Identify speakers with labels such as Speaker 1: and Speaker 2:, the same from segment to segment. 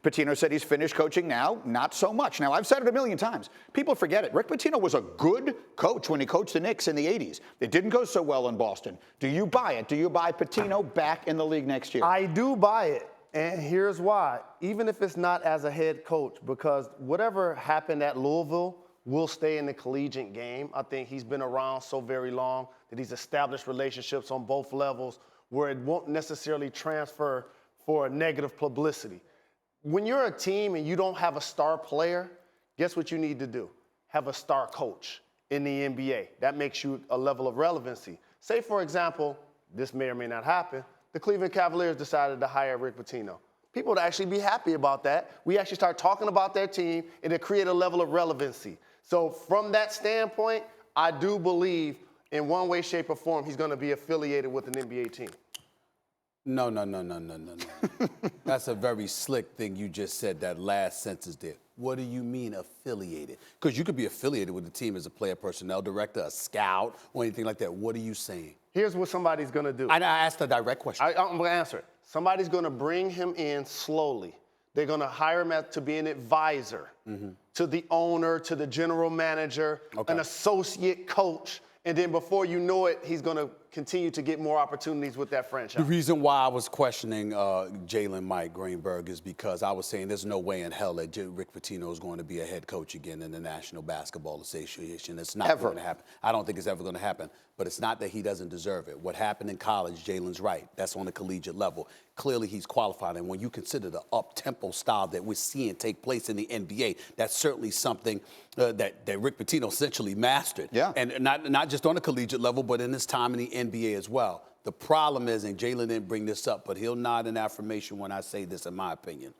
Speaker 1: Pitino said he's finished coaching now. Not so much. Now, I've said it a million times. People forget it. Rick Pitino was a good coach when he coached the Knicks in the 80s. It didn't go so well in Boston. Do you buy it? Do you buy Pitino back in the league next year?
Speaker 2: I do buy it. And here's why. Even if it's not as a head coach, because whatever happened at Louisville will stay in the collegiate game. I think he's been around so very long that he's established relationships on both levels where it won't necessarily transfer for negative publicity. When you're a team and you don't have a star player, guess what you need to do? Have a star coach in the NBA. That makes you a level of relevancy. Say, for example, this may or may not happen, the Cleveland Cavaliers decided to hire Rick Pitino. People would actually be happy about that. We actually start talking about their team, and it create a level of relevancy. So from that standpoint, I do believe in one way, shape, or form he's going to be affiliated with an NBA team.
Speaker 3: No. That's a very slick thing you just said, that last sentence there. What do you mean affiliated? Because you could be affiliated with the team as a player personnel director, a scout, or anything like that. What are you saying?
Speaker 2: Here's what somebody's going to do.
Speaker 3: I asked a direct question.
Speaker 2: I'm going to answer it. Somebody's going to bring him in slowly. They're going to hire him to be an advisor to the owner, to the general manager, an associate coach. And then before you know it, he's going to continue to get more opportunities with that franchise.
Speaker 3: The reason why I was questioning Jalen Mike Greenberg is because I was saying there's no way in hell that Rick Pitino is going to be a head coach again in the National Basketball Association. It's not going to happen. I don't think it's ever going to happen. But it's not that he doesn't deserve it. What happened in college, Jalen's right. That's on the collegiate level. Clearly, he's qualified. And when you consider the up-tempo style that we're seeing take place in the NBA, that's certainly something that Rick Pitino essentially mastered.
Speaker 1: Yeah.
Speaker 3: And not just on the collegiate level, but in his time in the NBA as well. The problem is, and Jalen didn't bring this up, but he'll nod in affirmation when I say this, in my opinion.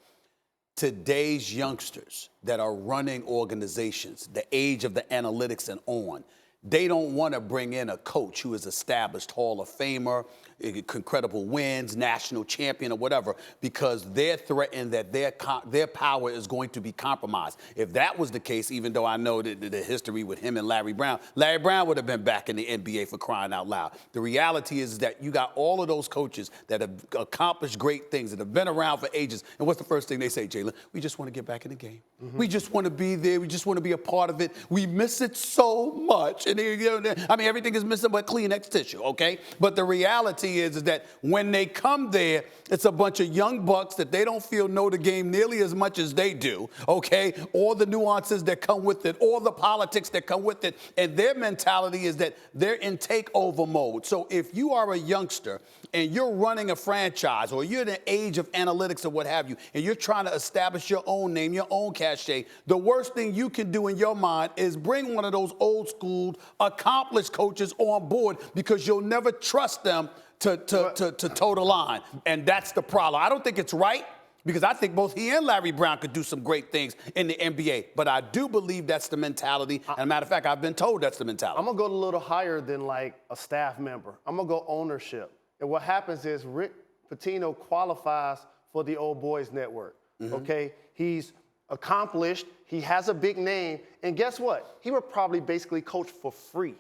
Speaker 3: Today's youngsters that are running organizations, the age of the analytics and on, they don't want to bring in a coach who is established Hall of Famer, incredible wins, national champion or whatever, because they're threatened that their power is going to be compromised. If that was the case, even though I know the history with him and Larry Brown would have been back in the NBA for crying out loud. The reality is that you got all of those coaches that have accomplished great things, that have been around for ages. And what's the first thing they say, Jalen? We just want to get back in the game. We just want to be there. We just want to be a part of it. We miss it so much. And I mean, everything is missing but Kleenex tissue, okay? But the reality is that when they come there, it's a bunch of young bucks that they don't feel know the game nearly as much as they do, okay? All the nuances that come with it, all the politics that come with it, and their mentality is that they're in takeover mode. So if you are a youngster and you're running a franchise or you're in the age of analytics or what have you, and you're trying to establish your own name, your own cachet, the worst thing you can do in your mind is bring one of those old school, accomplished coaches on board, because you'll never trust them to toe the line. And that's the problem. I don't think it's right, because I think both he and Larry Brown could do some great things in the NBA. But I do believe that's the mentality. And a matter of fact, I've been told that's the mentality.
Speaker 2: I'm going to go a little higher than like a staff member. I'm going to go ownership. And what happens is Rick Pitino qualifies for the Old Boys Network, okay? He's accomplished. He has a big name. And guess what? He would probably basically coach for free.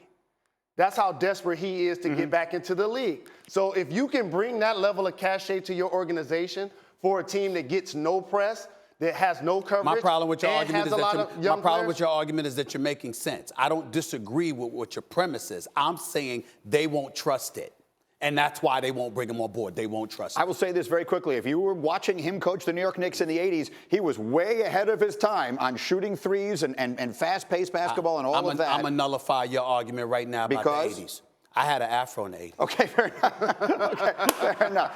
Speaker 2: That's how desperate he is to get back into the league. So if you can bring that level of cachet to your organization for a team that gets no press, that has no coverage,
Speaker 3: my problem with your argument is that you're making sense. I don't disagree with what your premise is. I'm saying they won't trust it. And that's why they won't bring him on board. They won't trust him.
Speaker 1: I will say this very quickly. If you were watching him coach the New York Knicks in the 80s, he was way ahead of his time on shooting threes and fast-paced basketball and all of that.
Speaker 3: I'm going to nullify your argument right now about the 80s. I had an afro in the 80s.
Speaker 1: Okay, fair enough. Okay, fair enough.